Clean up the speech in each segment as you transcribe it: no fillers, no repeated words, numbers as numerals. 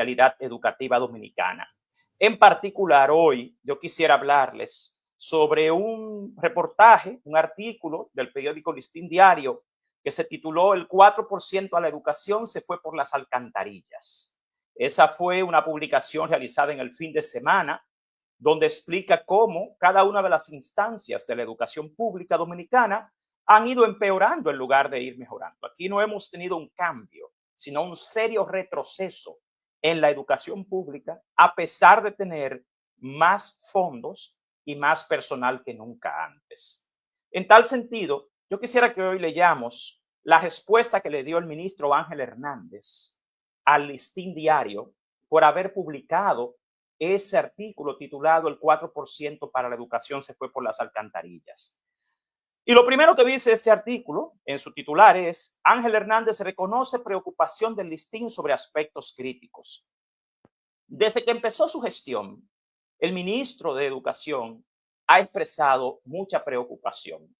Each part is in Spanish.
realidad educativa dominicana. En particular, hoy yo quisiera hablarles sobre un reportaje, un artículo del periódico Listín Diario que se tituló "El 4% a la educación se fue por las alcantarillas". Esa fue una publicación realizada en el fin de semana, donde explica cómo cada una de las instancias de la educación pública dominicana han ido empeorando en lugar de ir mejorando. Aquí no hemos tenido un cambio, sino un serio retroceso en la educación pública, a pesar de tener más fondos y más personal que nunca antes. En tal sentido, yo quisiera que hoy leyamos la respuesta que le dio el ministro Ángel Hernández al Listín Diario por haber publicado ese artículo titulado "El 4% para la educación se fue por las alcantarillas". Y lo primero que dice este artículo en su titular es: Ángel Hernández reconoce preocupación del Listín sobre aspectos críticos. Desde que empezó su gestión, el ministro de Educación ha expresado mucha preocupación.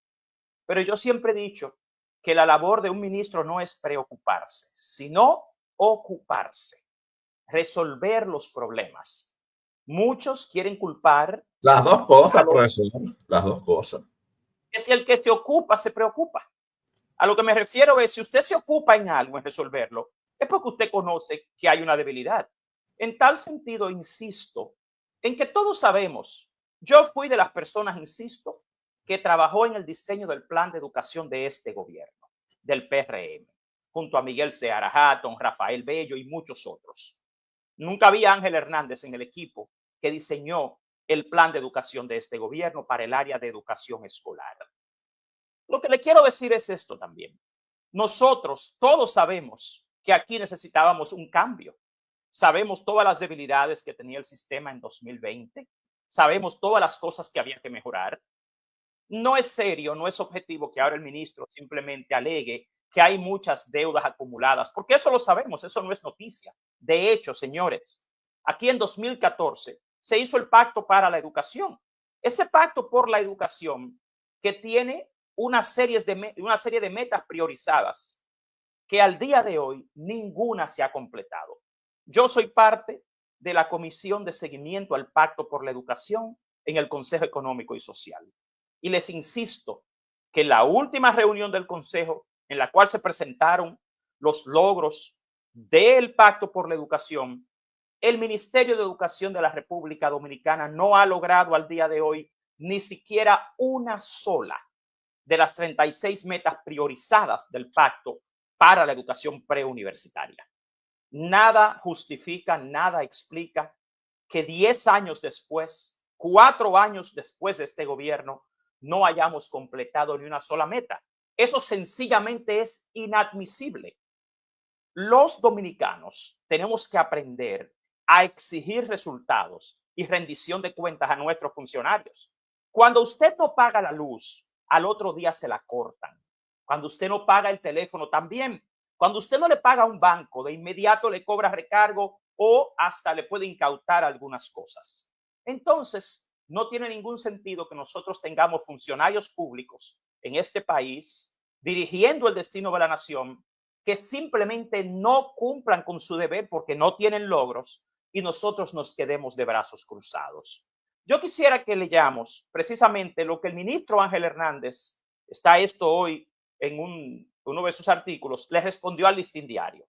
Pero yo siempre he dicho que la labor de un ministro no es preocuparse, sino ocuparse, resolver los problemas. Muchos quieren culpar las dos cosas, profesor, las dos cosas. Que si el que se ocupa se preocupa. A lo que me refiero es, si usted se ocupa en algo, en resolverlo, es porque usted conoce que hay una debilidad. En tal sentido, insisto en que todos sabemos, yo fui de las personas, insisto, que trabajó en el diseño del plan de educación de este gobierno, del PRM, junto a Miguel Seara Hatton, Rafael Bello y muchos otros. Nunca había Ángel Hernández en el equipo que diseñó el plan de educación de este gobierno para el área de educación escolar. Lo que le quiero decir es esto también. Nosotros todos sabemos que aquí necesitábamos un cambio. Sabemos todas las debilidades que tenía el sistema en 2020. Sabemos todas las cosas que había que mejorar. No es serio, no es objetivo que ahora el ministro simplemente alegue que hay muchas deudas acumuladas, porque eso lo sabemos, eso no es noticia. De hecho, señores, aquí en 2014 se hizo el Pacto para la Educación. Ese Pacto por la Educación que tiene una serie de metas priorizadas que al día de hoy ninguna se ha completado. Yo soy parte de la Comisión de Seguimiento al Pacto por la Educación en el Consejo Económico y Social. Y les insisto que en la última reunión del Consejo, en la cual se presentaron los logros del Pacto por la Educación, el Ministerio de Educación de la República Dominicana no ha logrado al día de hoy ni siquiera una sola de las 36 metas priorizadas del Pacto para la educación preuniversitaria. Nada justifica, nada explica que 10 años después, 4 años después de este gobierno, no hayamos completado ni una sola meta. Eso sencillamente es inadmisible. Los dominicanos tenemos que aprender a exigir resultados y rendición de cuentas a nuestros funcionarios. Cuando usted no paga la luz, al otro día se la cortan. Cuando usted no paga el teléfono, también. Cuando usted no le paga a un banco, de inmediato le cobra recargo o hasta le puede incautar algunas cosas. Entonces, no tiene ningún sentido que nosotros tengamos funcionarios públicos en este país dirigiendo el destino de la nación que simplemente no cumplan con su deber porque no tienen logros y nosotros nos quedemos de brazos cruzados. Yo quisiera que leyamos precisamente lo que el ministro Ángel Hernández, está esto hoy en uno de sus artículos, le respondió al Listín Diario.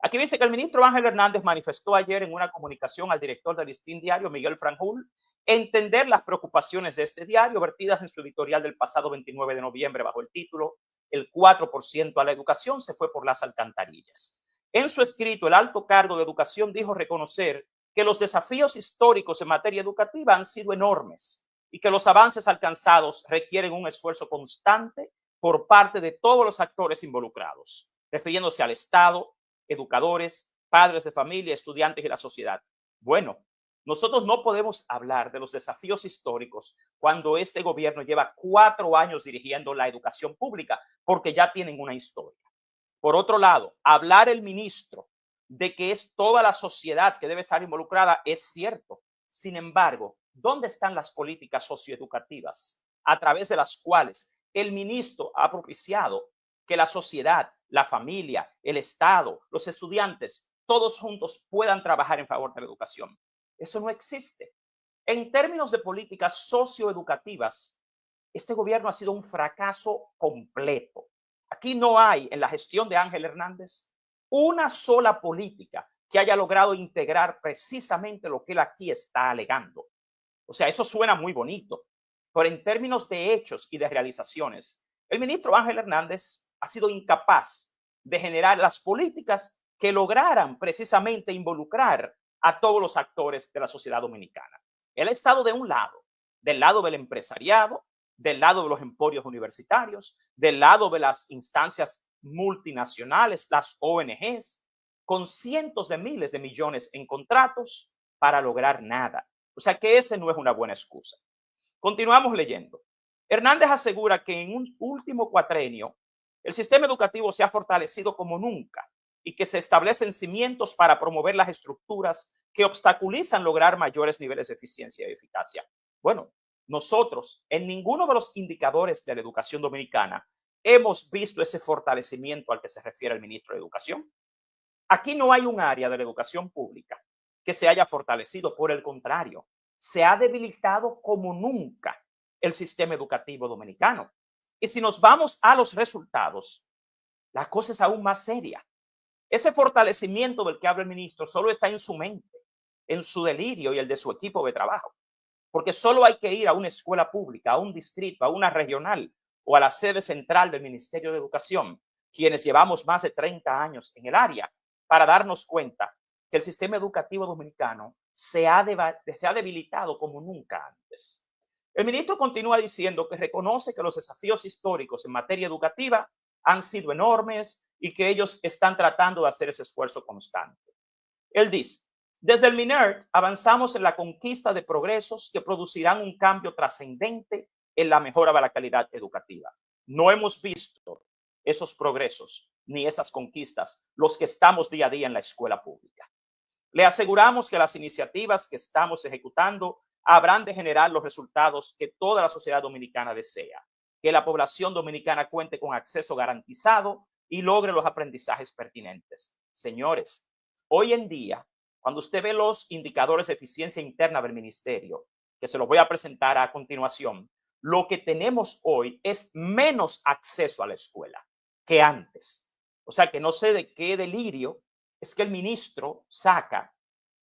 Aquí dice que el ministro Ángel Hernández manifestó ayer en una comunicación al director del Listín Diario, Miguel Franjul, entender las preocupaciones de este diario vertidas en su editorial del pasado 29 de noviembre bajo el título "El 4% a la educación se fue por las alcantarillas". En su escrito, el alto cargo de Educación dijo reconocer que los desafíos históricos en materia educativa han sido enormes y que los avances alcanzados requieren un esfuerzo constante por parte de todos los actores involucrados, refiriéndose al Estado, educadores, padres de familia, estudiantes y la sociedad. Bueno, nosotros no podemos hablar de los desafíos históricos cuando este gobierno lleva 4 años dirigiendo la educación pública, porque ya tienen una historia. Por otro lado, hablar el ministro de que es toda la sociedad que debe estar involucrada es cierto. Sin embargo, ¿dónde están las políticas socioeducativas a través de las cuales el ministro ha propiciado que la sociedad, la familia, el Estado, los estudiantes, todos juntos puedan trabajar en favor de la educación. Eso no existe. En términos de políticas socioeducativas, este gobierno ha sido un fracaso completo. Aquí no hay, en la gestión de Ángel Hernández, una sola política que haya logrado integrar precisamente lo que él aquí está alegando. O sea, eso suena muy bonito, pero en términos de hechos y de realizaciones, el ministro Ángel Hernández ha sido incapaz de generar las políticas que lograran precisamente involucrar a todos los actores de la sociedad dominicana. Él ha estado de un lado, del lado del empresariado, del lado de los emporios universitarios, del lado de las instancias multinacionales, las ONGs, con cientos de miles de millones en contratos para lograr nada. O sea que ese no es una buena excusa. Continuamos leyendo. Hernández asegura que en un último cuatrenio el sistema educativo se ha fortalecido como nunca y que se establecen cimientos para promover las estructuras que obstaculizan lograr mayores niveles de eficiencia y eficacia. Bueno, nosotros en ninguno de los indicadores de la educación dominicana hemos visto ese fortalecimiento al que se refiere el ministro de Educación. Aquí no hay un área de la educación pública que se haya fortalecido, por el contrario, se ha debilitado como nunca el sistema educativo dominicano. Y si nos vamos a los resultados, la cosa es aún más seria. Ese fortalecimiento del que habla el ministro solo está en su mente, en su delirio y el de su equipo de trabajo. Porque solo hay que ir a una escuela pública, a un distrito, a una regional o a la sede central del Ministerio de Educación, quienes llevamos más de 30 años en el área, para darnos cuenta que el sistema educativo dominicano se ha debilitado como nunca antes. El ministro continúa diciendo que reconoce que los desafíos históricos en materia educativa han sido enormes y que ellos están tratando de hacer ese esfuerzo constante. Él dice, desde el MINERT avanzamos en la conquista de progresos que producirán un cambio trascendente en la mejora de la calidad educativa. No hemos visto esos progresos ni esas conquistas, los que estamos día a día en la escuela pública. Le aseguramos que las iniciativas que estamos ejecutando habrán de generar los resultados que toda la sociedad dominicana desea, que la población dominicana cuente con acceso garantizado y logre los aprendizajes pertinentes. Señores, hoy en día, cuando usted ve los indicadores de eficiencia interna del ministerio, que se los voy a presentar a continuación, lo que tenemos hoy es menos acceso a la escuela que antes. O sea que no sé de qué delirio es que el ministro saca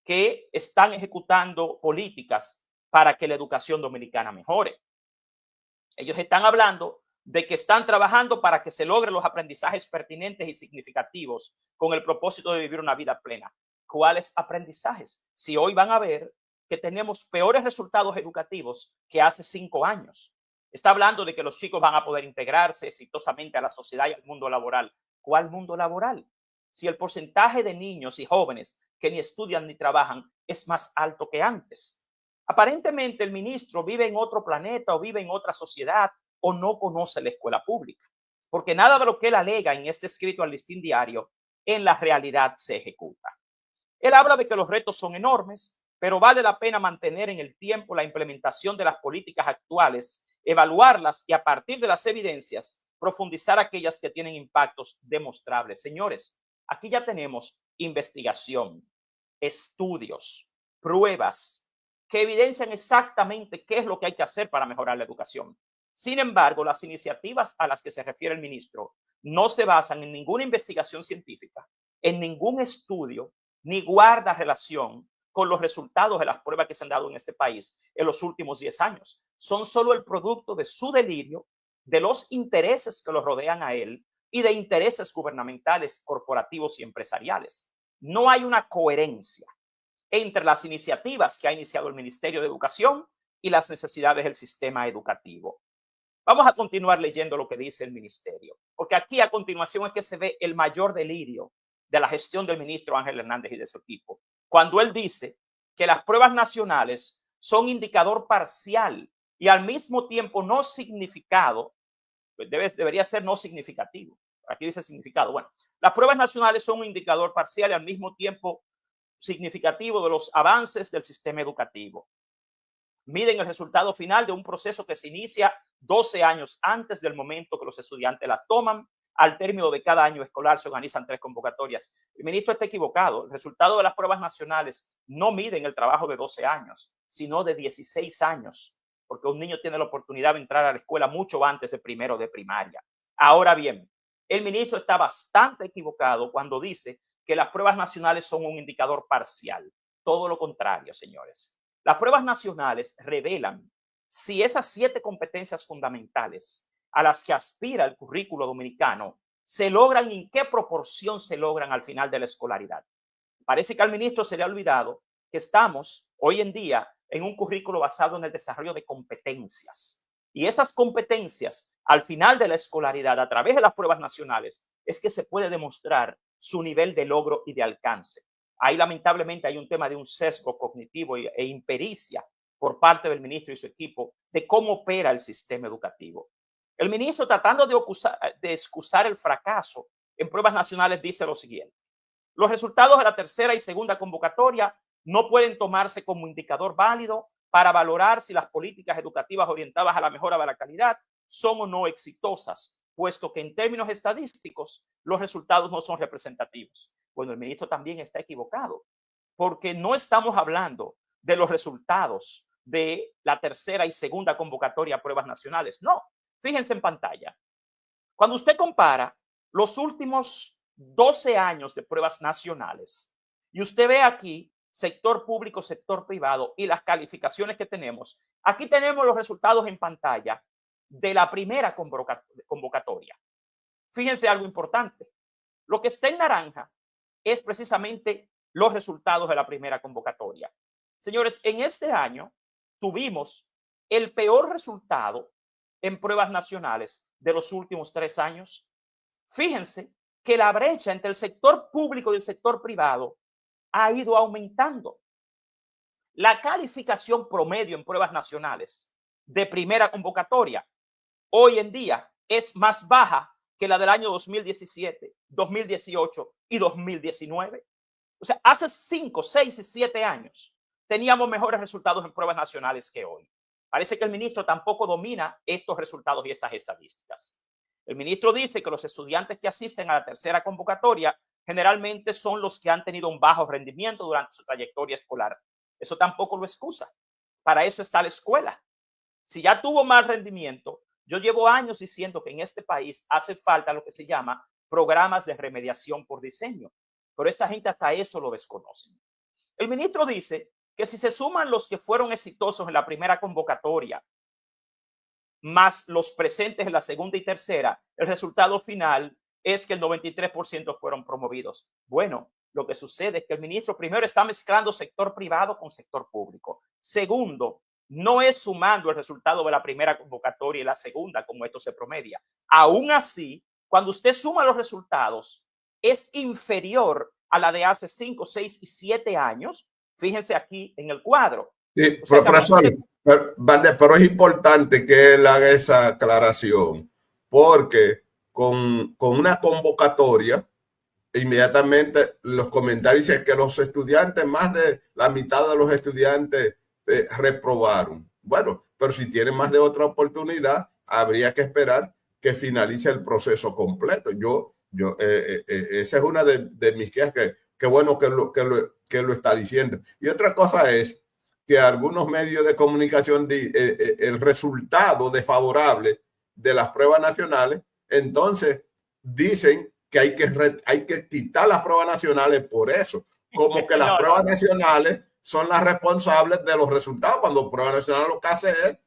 que están ejecutando políticas para que la educación dominicana mejore. Ellos están hablando de que están trabajando para que se logren los aprendizajes pertinentes y significativos con el propósito de vivir una vida plena. ¿Cuáles aprendizajes? Si hoy van a ver que tenemos peores resultados educativos que hace 5 años. Está hablando de que los chicos van a poder integrarse exitosamente a la sociedad y al mundo laboral. ¿Cuál mundo laboral? Si el porcentaje de niños y jóvenes que ni estudian ni trabajan es más alto que antes. Aparentemente el ministro vive en otro planeta o vive en otra sociedad o no conoce la escuela pública, porque nada de lo que él alega en este escrito al Listín Diario en la realidad se ejecuta. Él habla de que los retos son enormes, pero vale la pena mantener en el tiempo la implementación de las políticas actuales, evaluarlas y a partir de las evidencias profundizar aquellas que tienen impactos demostrables. Señores, aquí ya tenemos investigación, estudios, pruebas que evidencian exactamente qué es lo que hay que hacer para mejorar la educación. Sin embargo, las iniciativas a las que se refiere el ministro no se basan en ninguna investigación científica, en ningún estudio, ni guarda relación con los resultados de las pruebas que se han dado en este país en los últimos 10 años. Son solo el producto de su delirio, de los intereses que lo rodean a él y de intereses gubernamentales, corporativos y empresariales. No hay una coherencia entre las iniciativas que ha iniciado el Ministerio de Educación y las necesidades del sistema educativo. Vamos a continuar leyendo lo que dice el ministerio, porque aquí a continuación es que se ve el mayor delirio de la gestión del ministro Ángel Hernández y de su equipo, cuando él dice que las pruebas nacionales son indicador parcial y al mismo tiempo no significado, debería ser no significativo. Aquí dice significado. Bueno, las pruebas nacionales son un indicador parcial y al mismo tiempo significativo de los avances del sistema educativo. Miden el resultado final de un proceso que se inicia 12 años antes del momento que los estudiantes la toman al término de cada año escolar se organizan 3 convocatorias. El ministro está equivocado. El resultado de las pruebas nacionales no miden el trabajo de 12 años, sino de 16 años, porque un niño tiene la oportunidad de entrar a la escuela mucho antes de primero de primaria. Ahora bien, el ministro está bastante equivocado cuando dice que las pruebas nacionales son un indicador parcial. Todo lo contrario, señores. Las pruebas nacionales revelan si esas 7 competencias fundamentales a las que aspira el currículo dominicano se logran y en qué proporción se logran al final de la escolaridad. Parece que al ministro se le ha olvidado que estamos hoy en día en un currículo basado en el desarrollo de competencias. Y esas competencias, al final de la escolaridad, a través de las pruebas nacionales, es que se puede demostrar su nivel de logro y de alcance. Ahí lamentablemente hay un tema de un sesgo cognitivo e impericia por parte del ministro y su equipo de cómo opera el sistema educativo. El ministro, tratando de excusar el fracaso en pruebas nacionales, dice lo siguiente: los resultados de la tercera y segunda convocatoria no pueden tomarse como indicador válido para valorar si las políticas educativas orientadas a la mejora de la calidad son o no exitosas, puesto que en términos estadísticos los resultados no son representativos. Bueno, el ministro también está equivocado, porque no estamos hablando de los resultados de la tercera y segunda convocatoria a pruebas nacionales. No, fíjense en pantalla. Cuando usted compara los últimos 12 años de pruebas nacionales y usted ve aquí sector público, sector privado y las calificaciones que tenemos, aquí tenemos los resultados en pantalla de la primera convocatoria. Fíjense algo importante. Lo que está en naranja es precisamente los resultados de la primera convocatoria. Señores, en este año tuvimos el peor resultado en pruebas nacionales de los últimos 3 años. Fíjense que la brecha entre el sector público y el sector privado ha ido aumentando. La calificación promedio en pruebas nacionales de primera convocatoria hoy en día es más baja que la del año 2017, 2018 y 2019. O sea, hace 5, 6 y 7 años teníamos mejores resultados en pruebas nacionales que hoy. Parece que el ministro tampoco domina estos resultados y estas estadísticas. El ministro dice que los estudiantes que asisten a la tercera convocatoria generalmente son los que han tenido un bajo rendimiento durante su trayectoria escolar. Eso tampoco lo excusa. Para eso está la escuela. Si ya tuvo mal rendimiento, yo llevo años diciendo que en este país hace falta lo que se llama programas de remediación por diseño, pero esta gente hasta eso lo desconoce. El ministro dice que si se suman los que fueron exitosos en la primera convocatoria, más los presentes en la segunda y tercera, el resultado final es que el 93% fueron promovidos. Bueno, lo que sucede es que el ministro primero está mezclando sector privado con sector público. Segundo, no es sumando el resultado de la primera convocatoria y la segunda como esto se promedia. Aún así, cuando usted suma los resultados, es inferior a la de hace 5, 6 y 7 años. Fíjense aquí en el cuadro. Sí, o sea, profesor, pero es importante que él haga esa aclaración, porque con una convocatoria, inmediatamente los comentarios dicen que los estudiantes, más de la mitad de los estudiantes reprobaron. Bueno, pero si tienen más de otra oportunidad, habría que esperar que finalice el proceso completo. Esa es una de mis quejas, que bueno que lo está diciendo. Y otra cosa es que algunos medios de comunicación, el resultado desfavorable de las pruebas nacionales, entonces dicen que hay que quitar las pruebas nacionales por eso, como que las pruebas nacionales son las responsables de los resultados, cuando pruebas nacionales lo que hace es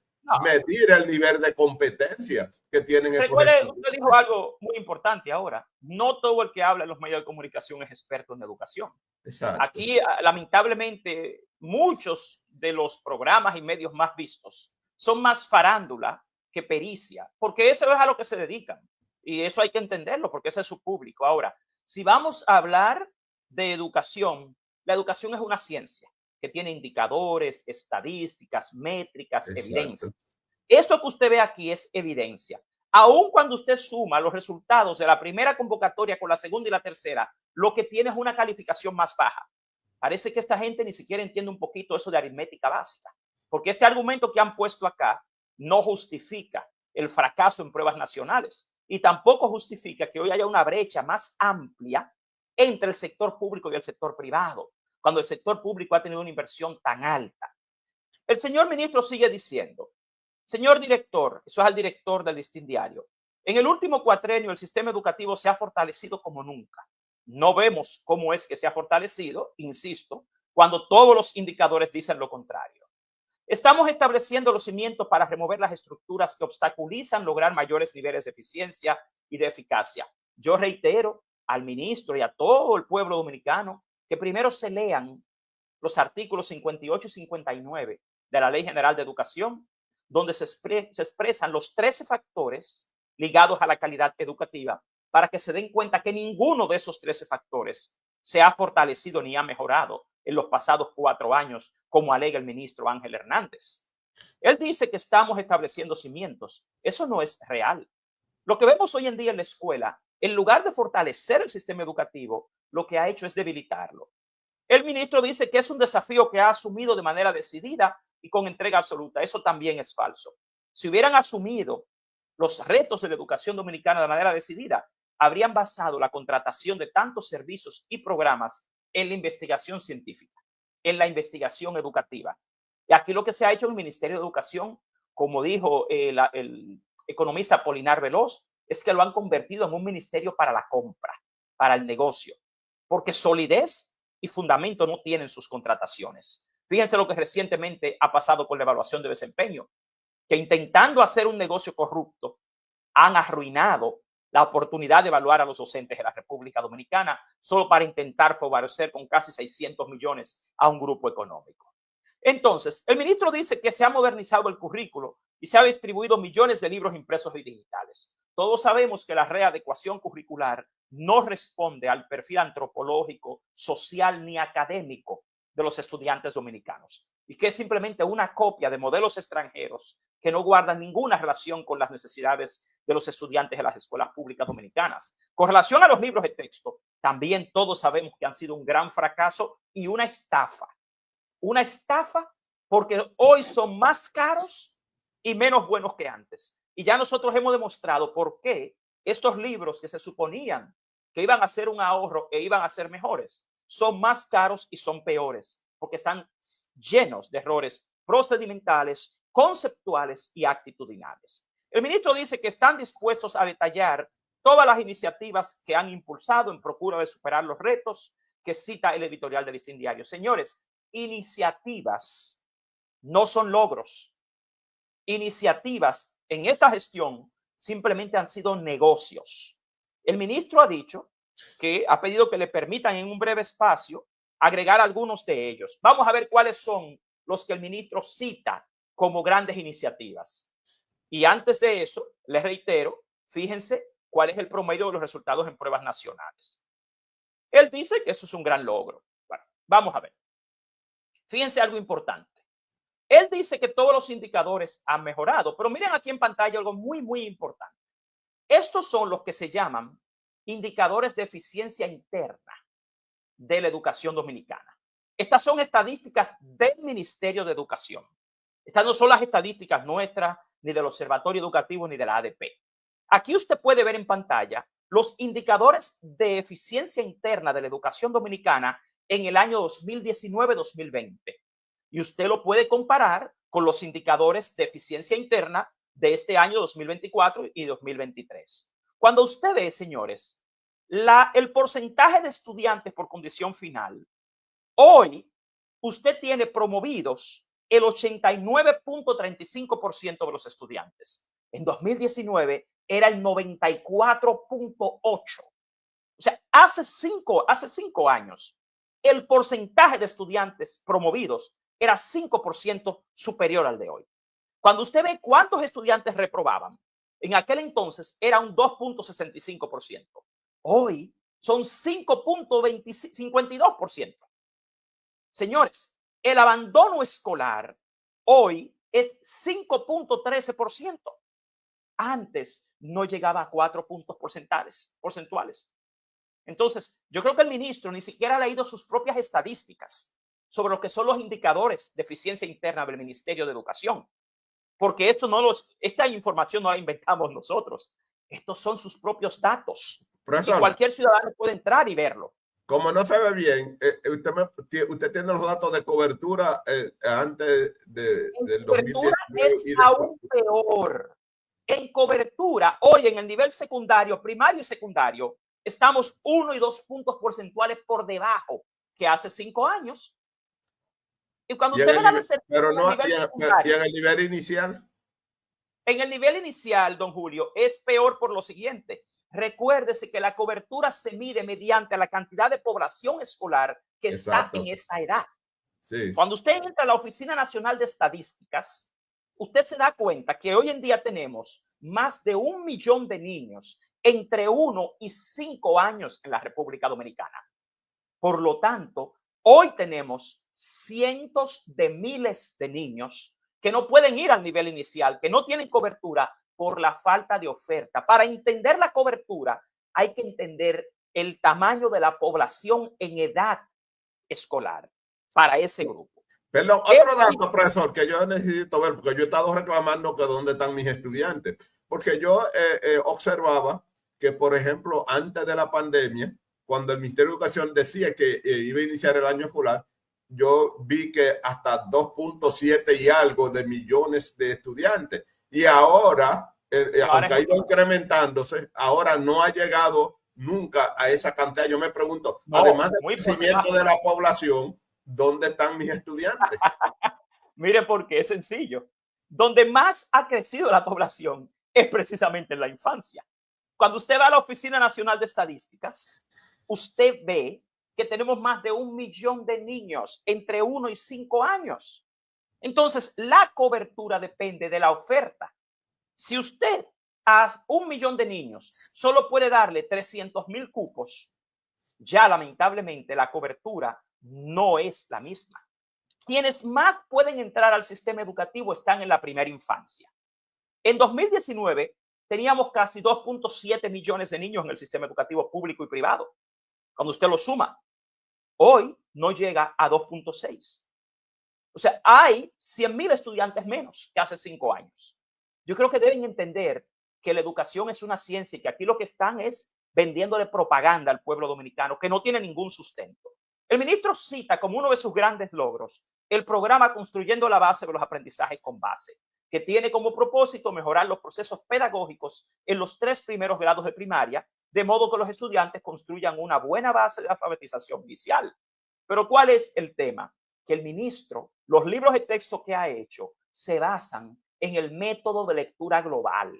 medir el nivel de competencia que tienen esos estudiantes. Usted dijo algo muy importante ahora. No todo el que habla en los medios de comunicación es experto en educación. Exacto. Aquí, lamentablemente, muchos de los programas y medios más vistos son más farándula que pericia, porque eso es a lo que se dedican. Y eso hay que entenderlo, porque ese es su público. Ahora, si vamos a hablar de educación, la educación es una ciencia que tiene indicadores, estadísticas, métricas, exacto, evidencias. Esto que usted ve aquí es evidencia. Aun cuando usted suma los resultados de la primera convocatoria con la segunda y la tercera, lo que tiene es una calificación más baja. Parece que esta gente ni siquiera entiende un poquito eso de aritmética básica, porque este argumento que han puesto acá no justifica el fracaso en pruebas nacionales. y tampoco justifica que hoy haya una brecha más amplia entre el sector público y el sector privado, cuando el sector público ha tenido una inversión tan alta. El señor ministro sigue diciendo, señor director, eso es al director del Listín Diario, en el último cuatrenio el sistema educativo se ha fortalecido como nunca. No vemos cómo es que se ha fortalecido, insisto, cuando todos los indicadores dicen lo contrario. Estamos estableciendo los cimientos para remover las estructuras que obstaculizan lograr mayores niveles de eficiencia y de eficacia. Yo reitero al ministro y a todo el pueblo dominicano que primero se lean los artículos 58 y 59 de la Ley General de Educación, donde se expresan los 13 factores ligados a la calidad educativa, para que se den cuenta que ninguno de esos 13 factores se ha fortalecido ni ha mejorado en los pasados 4 años, como alega el ministro Ángel Hernández. Él dice que estamos estableciendo cimientos. Eso no es real. Lo que vemos hoy en día en la escuela, en lugar de fortalecer el sistema educativo, lo que ha hecho es debilitarlo. El ministro dice que es un desafío que ha asumido de manera decidida y con entrega absoluta. Eso también es falso. Si hubieran asumido los retos de la educación dominicana de manera decidida, habrían basado la contratación de tantos servicios y programas en la investigación científica, en la investigación educativa. Y aquí lo que se ha hecho en el Ministerio de Educación, como dijo el economista Apolinar Veloz, es que lo han convertido en un ministerio para la compra, para el negocio, porque solidez y fundamento no tienen sus contrataciones. Fíjense lo que recientemente ha pasado con la evaluación de desempeño, que intentando hacer un negocio corrupto, han arruinado la oportunidad de evaluar a los docentes de la República Dominicana solo para intentar favorecer con casi 600 millones a un grupo económico. Entonces, el ministro dice que se ha modernizado el currículo y se ha distribuido millones de libros impresos y digitales. Todos sabemos que la readecuación curricular no responde al perfil antropológico, social ni académico de los estudiantes dominicanos y que es simplemente una copia de modelos extranjeros que no guardan ninguna relación con las necesidades de los estudiantes de las escuelas públicas dominicanas. Con relación a los libros de texto, también todos sabemos que han sido un gran fracaso y una estafa. Una estafa porque hoy son más caros y menos buenos que antes. Y ya nosotros hemos demostrado por qué estos libros que se suponían que iban a ser un ahorro e iban a ser mejores, son más caros y son peores, porque están llenos de errores procedimentales, conceptuales y actitudinales. El ministro dice que están dispuestos a detallar todas las iniciativas que han impulsado en procura de superar los retos que cita el editorial del Listín Diario. Señores, iniciativas no son logros. Iniciativas en esta gestión simplemente han sido negocios. El ministro ha dicho que ha pedido que le permitan en un breve espacio agregar algunos de ellos. Vamos a ver cuáles son los que el ministro cita como grandes iniciativas. Y antes de eso, les reitero, fíjense cuál es el promedio de los resultados en pruebas nacionales. Él dice que eso es un gran logro. Bueno, vamos a ver. Fíjense algo importante. Él dice que todos los indicadores han mejorado, pero miren aquí en pantalla algo muy, muy importante. Estos son los que se llaman indicadores de eficiencia interna de la educación dominicana. Estas son estadísticas del Ministerio de Educación. Estas no son las estadísticas nuestras, ni del Observatorio Educativo, ni de la ADP. Aquí usted puede ver en pantalla los indicadores de eficiencia interna de la educación dominicana en el año 2019-2020. Y usted lo puede comparar con los indicadores de eficiencia interna de este año 2024 y 2023. Cuando usted ve, señores, el porcentaje de estudiantes por condición final, hoy usted tiene promovidos el 89.35% de los estudiantes. En 2019 era el 94.8%. O sea, hace cinco años, el porcentaje de estudiantes promovidos era 5% superior al de hoy. Cuando usted ve cuántos estudiantes reprobaban, en aquel entonces era un 2.65%. Hoy son 5.52%. Señores, el abandono escolar hoy es 5.13%. Antes no llegaba a 4 puntos porcentuales. Entonces, yo creo que el ministro ni siquiera ha leído sus propias estadísticas sobre lo que son los indicadores de eficiencia interna del Ministerio de Educación. Porque esta información no la inventamos nosotros. Estos son sus propios datos. Profesor, y cualquier ciudadano puede entrar y verlo. Como no se ve bien, usted tiene los datos de cobertura antes del Cobertura 2019 es y después. aún peor. En cobertura, hoy en el nivel secundario, primario y secundario, estamos 1 y 2 puntos porcentuales por debajo que hace 5 años. Y cuando usted ve la deserción pero no, en el nivel y secundario, en el nivel inicial. en el nivel inicial, don Julio, es peor por lo siguiente. Recuérdese que la cobertura se mide mediante la cantidad de población escolar que está Exacto. en esa edad. Sí. Cuando usted entra a la Oficina Nacional de Estadísticas, usted se da cuenta que hoy en día tenemos más de 1 millón de niños entre 1 y 5 años en la República Dominicana. Por lo tanto, hoy tenemos cientos de miles de niños que no pueden ir al nivel inicial, que no tienen cobertura por la falta de oferta. Para entender la cobertura, hay que entender el tamaño de la población en edad escolar para ese grupo. Perdón, otro dato, profesor, que yo necesito ver, porque yo he estado reclamando que dónde están mis estudiantes, porque yo observaba que, por ejemplo, antes de la pandemia, cuando el Ministerio de Educación decía que iba a iniciar el año escolar, yo vi que hasta 2.7 y algo de millones de estudiantes. Y ahora, aunque ha ido incrementándose, ahora no ha llegado nunca a esa cantidad. Yo me pregunto, no, además del crecimiento de la población, ¿dónde están mis estudiantes? Mire, porque es sencillo. Donde más ha crecido la población es precisamente en la infancia. Cuando usted va a la Oficina Nacional de Estadísticas, usted ve que tenemos más de 1 millón de niños entre 1 y 5 años. Entonces, la cobertura depende de la oferta. Si usted a 1 millón de niños solo puede darle 300,000 cupos, ya lamentablemente la cobertura no es la misma. Quienes más pueden entrar al sistema educativo están en la primera infancia. En 2019 teníamos casi 2.7 millones de niños en el sistema educativo público y privado. Cuando usted lo suma, hoy no llega a 2.6. O sea, hay 100,000 estudiantes menos que hace 5 años. Yo creo que deben entender que la educación es una ciencia y que aquí lo que están es vendiéndole propaganda al pueblo dominicano que no tiene ningún sustento. El ministro cita como uno de sus grandes logros el programa Construyendo la Base de los Aprendizajes con Base, que tiene como propósito mejorar los procesos pedagógicos en los 3 primeros grados de primaria, de modo que los estudiantes construyan una buena base de alfabetización inicial. Pero ¿cuál es el tema? Que el ministro, los libros de texto que ha hecho, se basan en el método de lectura global,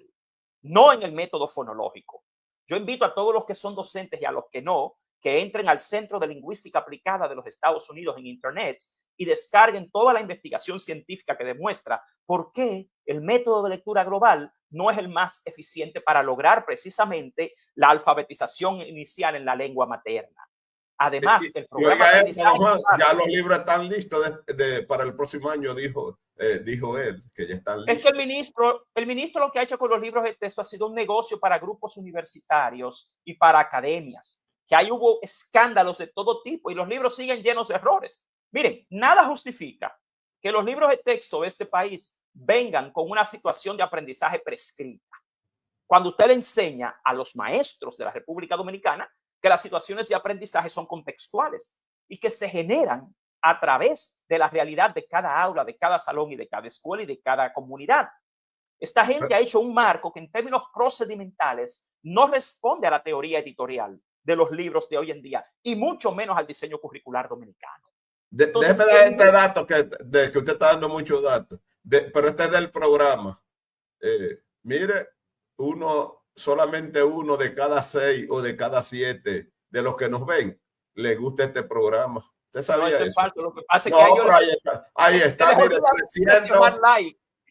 no en el método fonológico. Yo invito a todos los que son docentes y a los que no, que entren al Centro de Lingüística Aplicada de los Estados Unidos en Internet y descarguen toda la investigación científica que demuestra por qué el método de lectura global no es el más eficiente para lograr precisamente la alfabetización inicial en la lengua materna. Además, el programa ya los libros están listos para el próximo año, dijo él, que ya están listos. Es que el ministro lo que ha hecho con los libros de texto ha sido un negocio para grupos universitarios y para academias, que ahí hubo escándalos de todo tipo y los libros siguen llenos de errores. Miren, nada justifica que los libros de texto de este país vengan con una situación de aprendizaje prescrita. Cuando usted le enseña a los maestros de la República Dominicana que las situaciones de aprendizaje son contextuales y que se generan a través de la realidad de cada aula, de cada salón y de cada escuela y de cada comunidad. Esta gente ha hecho un marco que en términos procedimentales no responde a la teoría editorial de los libros de hoy en día y mucho menos al diseño curricular dominicano. Déjeme dar este dato que usted está dando muchos datos, pero este es del programa. Mire, solamente 1 de cada 6 o de cada 7 de los que nos ven le gusta este programa. ¿Usted sabía eso? Es falso. Lo que pasa es que ahí está, mire,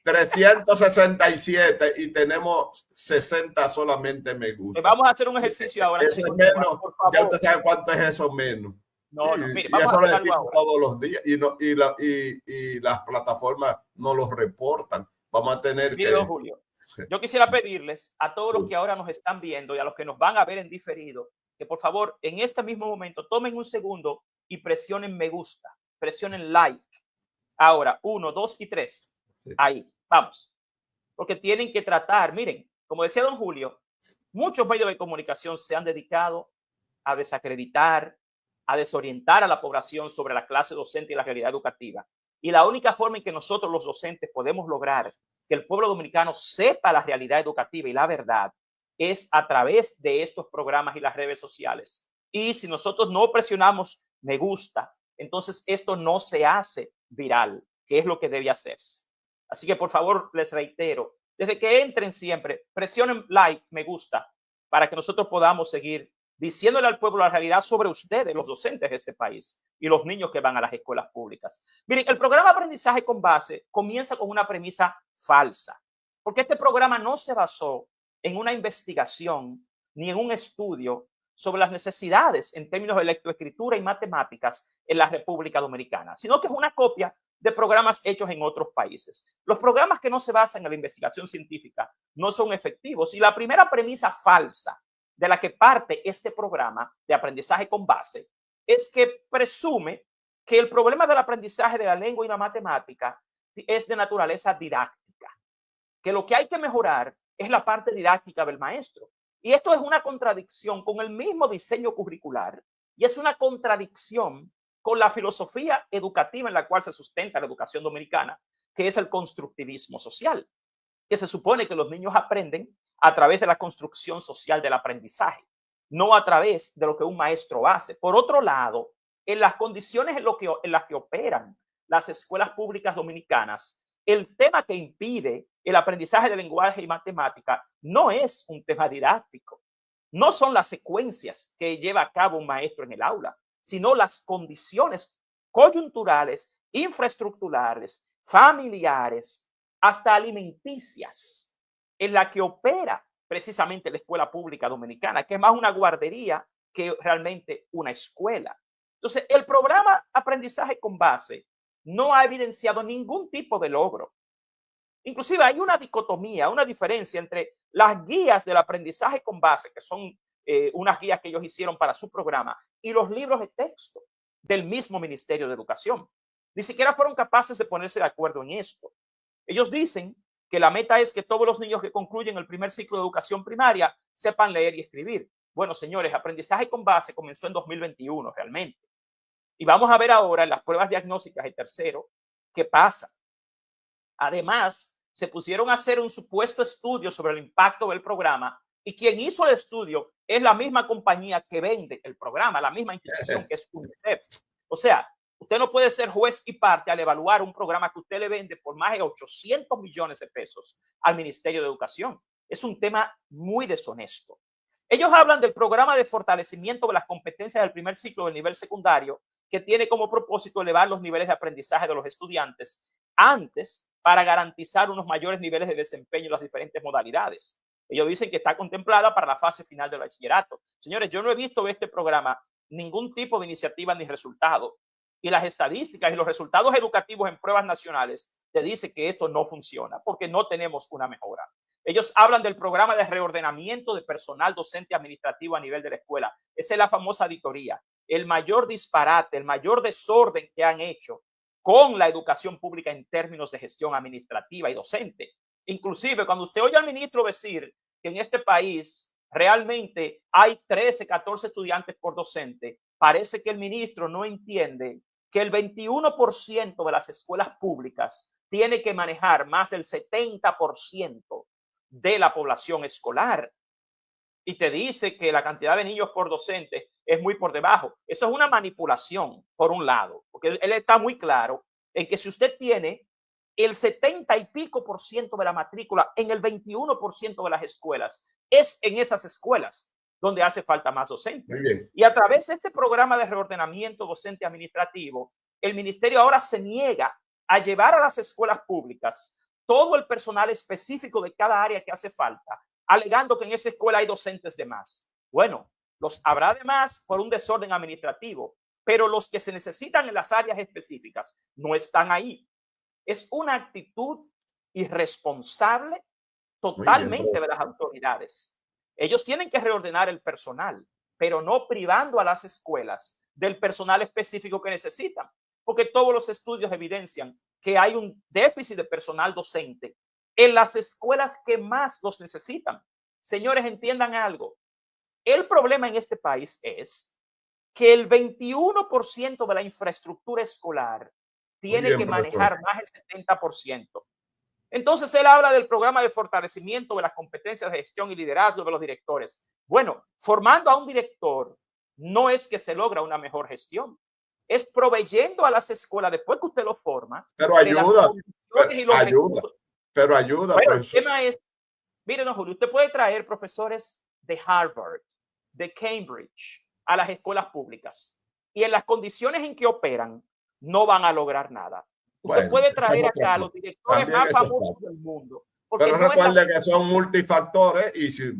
367 y tenemos 60 solamente me gusta. Vamos a hacer un ejercicio ahora. Ese menos, por favor. Ya usted sabe cuánto es eso menos. No, mire, y eso lo decimos todos los días y las plataformas no los reportan. Vamos a tener que... Don Julio, yo quisiera pedirles a todos los que ahora nos están viendo y a los que nos van a ver en diferido, que por favor en este mismo momento tomen un segundo y presionen me gusta, presionen like. Ahora, 1, 2 y 3. Ahí, vamos. Porque tienen que tratar, miren, como decía don Julio, Muchos medios de comunicación se han dedicado a desacreditar, a desorientar a la población sobre la clase docente y la realidad educativa. Y la única forma en que nosotros los docentes podemos lograr que el pueblo dominicano sepa la realidad educativa y la verdad es a través de estos programas y las redes sociales. Y si nosotros no presionamos me gusta, entonces esto no se hace viral, que es lo que debe hacerse. Así que por favor les reitero, desde que entren siempre, presionen like, me gusta, para que nosotros podamos seguir diciéndole al pueblo la realidad sobre ustedes, los docentes de este país y los niños que van a las escuelas públicas. Miren, el programa Aprendizaje con Base comienza con una premisa falsa, porque este programa no se basó en una investigación ni en un estudio sobre las necesidades en términos de lectoescritura y matemáticas en la República Dominicana, sino que es una copia de programas hechos en otros países. Los programas que no se basan en la investigación científica no son efectivos. Y la primera premisa falsa de la que parte este programa de aprendizaje con base es que presume que el problema del aprendizaje de la lengua y la matemática es de naturaleza didáctica, que lo que hay que mejorar es la parte didáctica del maestro. Y esto es una contradicción con el mismo diseño curricular y es una contradicción con la filosofía educativa en la cual se sustenta la educación dominicana, que es el constructivismo social, que se supone que los niños aprenden a través de la construcción social del aprendizaje, no a través de lo que un maestro hace. Por otro lado, en las condiciones en las que operan las escuelas públicas dominicanas, el tema que impide el aprendizaje de lenguaje y matemática no es un tema didáctico, no son las secuencias que lleva a cabo un maestro en el aula, sino las condiciones coyunturales, infraestructurales, familiares, hasta alimenticias, en la que opera precisamente la escuela pública dominicana, que es más una guardería que realmente una escuela. Entonces, el programa Aprendizaje con Base no ha evidenciado ningún tipo de logro. Inclusive hay una dicotomía, una diferencia entre las guías del aprendizaje con base, que son unas guías que ellos hicieron para su programa, y los libros de texto del mismo Ministerio de Educación. Ni siquiera fueron capaces de ponerse de acuerdo en esto. Ellos dicen que la meta es que todos los niños que concluyen el primer ciclo de educación primaria sepan leer y escribir. Bueno, señores, aprendizaje con base comenzó en 2021 realmente. Y vamos a ver ahora en las pruebas diagnósticas de tercero qué pasa. Además, se pusieron a hacer un supuesto estudio sobre el impacto del programa y quien hizo el estudio es la misma compañía que vende el programa, la misma institución que es UNICEF. O sea, usted no puede ser juez y parte al evaluar un programa que usted le vende por más de 800 millones de pesos al Ministerio de Educación. Es un tema muy deshonesto. Ellos hablan del programa de fortalecimiento de las competencias del primer ciclo del nivel secundario, que tiene como propósito elevar los niveles de aprendizaje de los estudiantes antes para garantizar unos mayores niveles de desempeño en las diferentes modalidades. Ellos dicen que está contemplada para la fase final del bachillerato. Señores, yo no he visto de este programa ningún tipo de iniciativa ni resultado. Y las estadísticas y los resultados educativos en pruebas nacionales te dicen que esto no funciona porque no tenemos una mejora. Ellos hablan del programa de reordenamiento de personal docente administrativo a nivel de la escuela. Esa es la famosa auditoría. El mayor disparate, el mayor desorden que han hecho con la educación pública en términos de gestión administrativa y docente. Inclusive, cuando usted oye al ministro decir que en este país realmente hay 13, 14 estudiantes por docente, parece que el ministro no entiende que el 21% de las escuelas públicas tiene que manejar más del 70% de la población escolar. Y te dice que la cantidad de niños por docente es muy por debajo. Eso es una manipulación, por un lado, porque él está muy claro en que si usted tiene el 70 y pico por ciento de la matrícula en el 21% de las escuelas, es en esas escuelas donde hace falta más docentes. Y a través de este programa de reordenamiento docente administrativo, el ministerio ahora se niega a llevar a las escuelas públicas todo el personal específico de cada área que hace falta, alegando que en esa escuela hay docentes de más. Bueno, los habrá de más por un desorden administrativo, pero los que se necesitan en las áreas específicas no están ahí. Es una actitud irresponsable totalmente de las autoridades. Ellos tienen que reordenar el personal, pero no privando a las escuelas del personal específico que necesitan, porque todos los estudios evidencian que hay un déficit de personal docente en las escuelas que más los necesitan. Señores, entiendan algo. El problema en este país es que el 21% de la infraestructura escolar tiene que manejar más del 70%. Entonces él habla del programa de fortalecimiento de las competencias de gestión y liderazgo de los directores. Bueno, formando a un director no es que se logra una mejor gestión, es proveyendo a las escuelas, después que usted lo forma, pero ayuda, pero ayuda. Bueno, el tema es, miren, no, Julio, usted puede traer profesores de Harvard, de Cambridge, a las escuelas públicas, y en las condiciones en que operan, no van a lograr nada. Usted puede traer acá a los directores más famosos del mundo. Pero recuerde que son multifactores y si